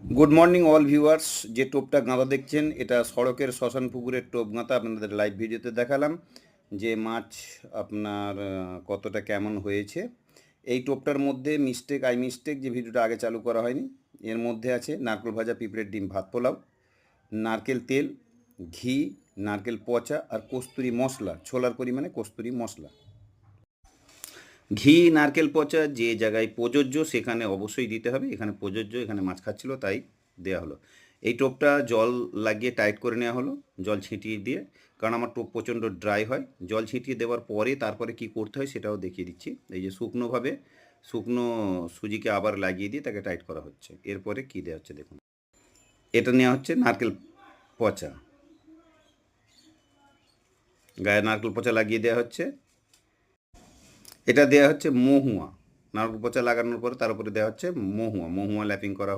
Good morning all viewers. যে টোপটা গাঁদা দেখছেন এটা সড়কের শ্মশান পুকুরের টোপ গাঁদা। আপনাদের লাইভ ভিডিওতে দেখালাম যে মাছ আপনার কতটা কেমন হয়েছে। এই টোপটার মধ্যে মিস্টেক যে ভিডিওটা আগে চালু করা হয়নি, এর মধ্যে আছে নারকেল ভাজা, পিঁপড়ের ডিম, ভাত পোলাও, নারকেল তেল, ঘি, নারকেল পচা আর কস্তুরি মশলা, ছোলার পরিমাণে কস্তুরি মশলা। ঘি নারকেল পচা যে জায়গায় প্রযোজ্য সেখানে অবশ্যই দিতে হবে, এখানে প্রযোজ্য, এখানে মাছ খাচ্ছিল তাই দেওয়া হলো। এই টোপটা জল লাগিয়ে টাইট করে নেওয়া হলো, জল ছিটিয়ে দিয়ে, কারণ আমার টোপ প্রচণ্ড ড্রাই হয়। জল ছিটিয়ে দেওয়ার পরে তারপরে কি করতে হয় সেটাও দেখিয়ে দিচ্ছি। এই যে শুকনো সুজিকে আবার লাগিয়ে দিয়ে তাকে টাইট করা হচ্ছে। এরপরে কি দেওয়া হচ্ছে দেখুন, এটা নেওয়া হচ্ছে নারকেল পচা, গায়ে নারকেল পচা লাগিয়ে দেওয়া হচ্ছে। এটা দেওয়া হচ্ছে মহুয়া, নারকেল পচা লাগানোর পরে তার উপরে দেওয়া হচ্ছে মহুয়া ল্যাপিং করা